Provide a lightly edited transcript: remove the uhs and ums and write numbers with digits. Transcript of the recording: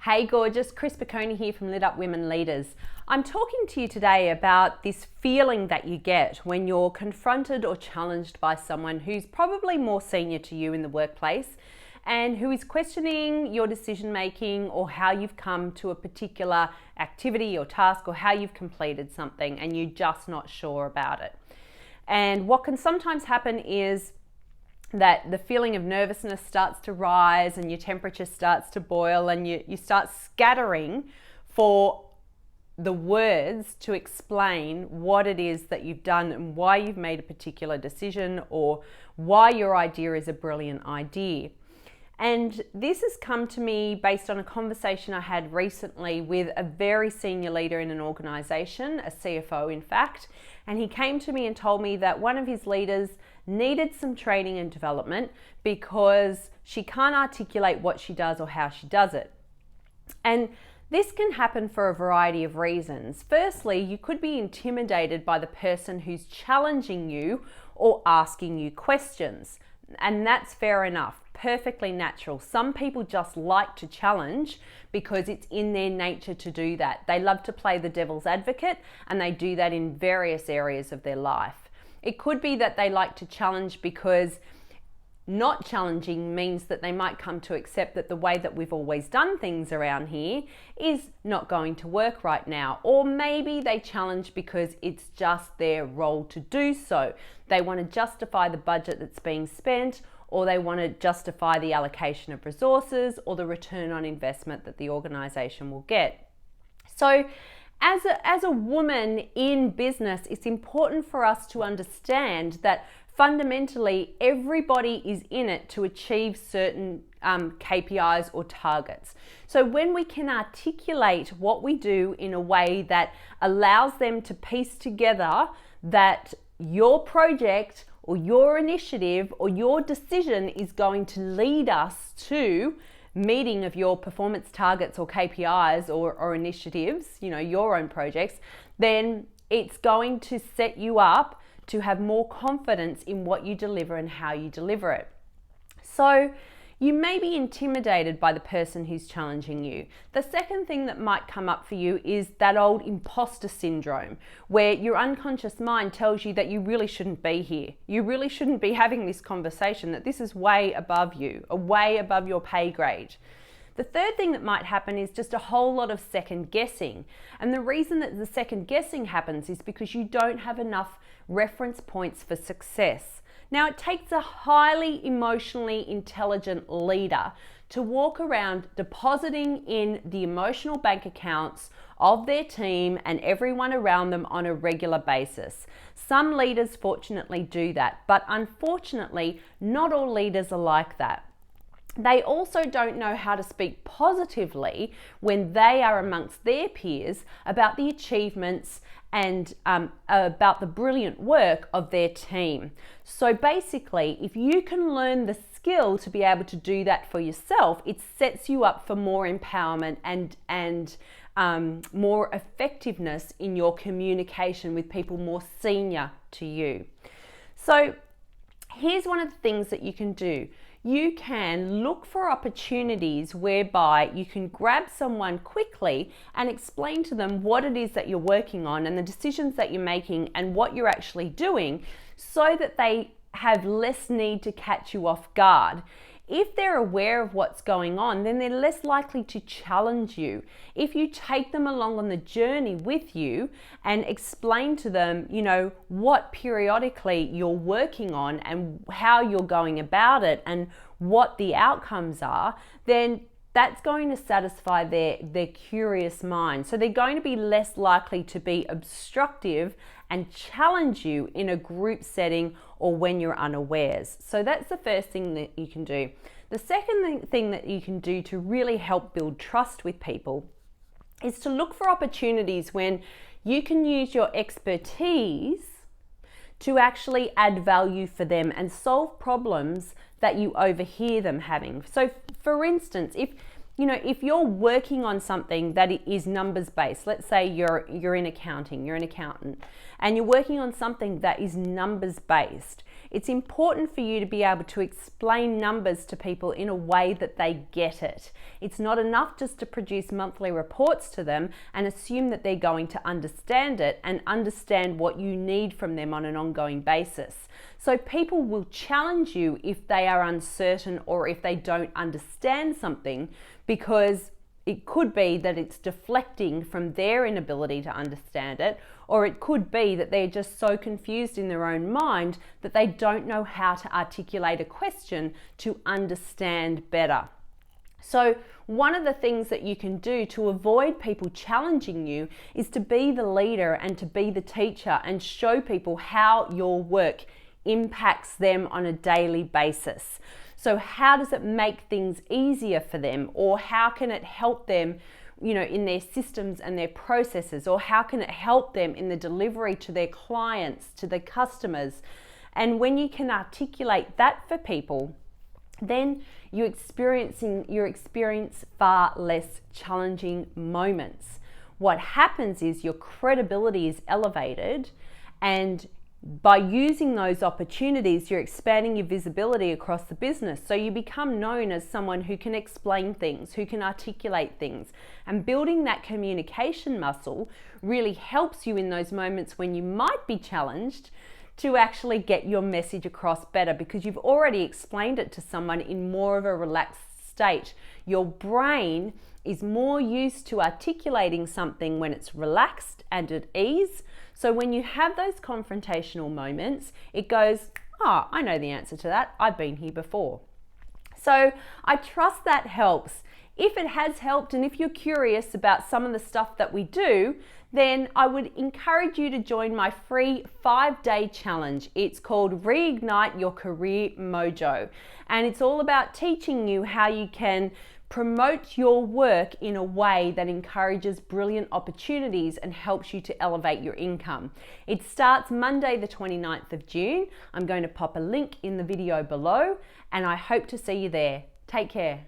Hey gorgeous, Chris Piccone here from Lit Up Women Leaders. I'm talking to you today about this feeling that you get when you're confronted or challenged by someone who's probably more senior to you in the workplace and who is questioning your decision making or how you've come to a particular activity or task or how you've completed something and you're just not sure about it. And what can sometimes happen is that the feeling of nervousness starts to rise and your temperature starts to boil and you start scattering for the words to explain what it is that you've done and why you've made a particular decision or why your idea is a brilliant idea. And this has come to me based on a conversation I had recently with a very senior leader in an organization, a CFO in fact, and he came to me and told me that one of his leaders needed some training and development because she can't articulate what she does or how she does it. And this can happen for a variety of reasons. Firstly, you could be intimidated by the person who's challenging you or asking you questions. And that's fair enough, perfectly natural. Some people just like to challenge because it's in their nature to do that. They love to play the devil's advocate and they do that in various areas of their life. It could be that they like to challenge because not challenging means that they might come to accept that the way that we've always done things around here is not going to work right now. Or maybe they challenge because it's just their role to do so. They want to justify the budget that's being spent, or they want to justify the allocation of resources or the return on investment that the organization will get. So as a woman in business, it's important for us to understand that fundamentally everybody is in it to achieve certain KPIs or targets. So when we can articulate what we do in a way that allows them to piece together that your project or your initiative or your decision is going to lead us to meeting of your performance targets or KPIs or initiatives, your own projects, then it's going to set you up to have more confidence in what you deliver and how you deliver it. So you may be intimidated by the person who's challenging you. The second thing that might come up for you is that old imposter syndrome, where your unconscious mind tells you that you really shouldn't be here. You really shouldn't be having this conversation, that this is way above you, way above your pay grade. The third thing that might happen is just a whole lot of second guessing. And the reason that the second guessing happens is because you don't have enough reference points for success. Now, it takes a highly emotionally intelligent leader to walk around depositing in the emotional bank accounts of their team and everyone around them on a regular basis. Some leaders fortunately do that, but unfortunately, not all leaders are like that. They also don't know how to speak positively when they are amongst their peers about the achievements and about the brilliant work of their team. So basically, if you can learn the skill to be able to do that for yourself, it sets you up for more empowerment and more effectiveness in your communication with people more senior to you. So here's one of the things that you can do. You can look for opportunities whereby you can grab someone quickly and explain to them what it is that you're working on and the decisions that you're making and what you're actually doing so that they have less need to catch you off guard. If they're aware of what's going on, then they're less likely to challenge you. If you take them along on the journey with you and explain to them, what periodically you're working on and how you're going about it and what the outcomes are, then that's going to satisfy their curious mind. So they're going to be less likely to be obstructive and challenge you in a group setting or when you're unawares. So that's the first thing that you can do. The second thing that you can do to really help build trust with people is to look for opportunities when you can use your expertise to actually add value for them and solve problems that you overhear them having. So for instance, if you're working on something that is numbers based, let's say you're in accounting, you're an accountant, and you're working on something that is numbers based, It's important for you to be able to explain numbers to people in a way that they get it. It's not enough just to produce monthly reports to them and assume that they're going to understand it and understand what you need from them on an ongoing basis. So people will challenge you if they are uncertain or if they don't understand something, because it could be that it's deflecting from their inability to understand it, or it could be that they're just so confused in their own mind that they don't know how to articulate a question to understand better. So one of the things that you can do to avoid people challenging you is to be the leader and to be the teacher and show people how your work impacts them on a daily basis. So how does it make things easier for them, or how can it help them, in their systems and their processes, or how can it help them in the delivery to their clients, to their customers? And when you can articulate that for people, then you experience far less challenging moments. What happens is your credibility is elevated, and by using those opportunities, you're expanding your visibility across the business. So you become known as someone who can explain things, who can articulate things. And building that communication muscle really helps you in those moments when you might be challenged to actually get your message across better, because you've already explained it to someone in more of a relaxed state. Your brain is more used to articulating something when it's relaxed and at ease. So when you have those confrontational moments, it goes, oh, I know the answer to that. I've been here before. So I trust that helps. If it has helped, and if you're curious about some of the stuff that we do, then I would encourage you to join my free 5-day challenge. It's called Reignite Your Career Mojo. And it's all about teaching you how you can promote your work in a way that encourages brilliant opportunities and helps you to elevate your income. It starts Monday the 29th of June. I'm going to pop a link in the video below, and I hope to see you there. Take care.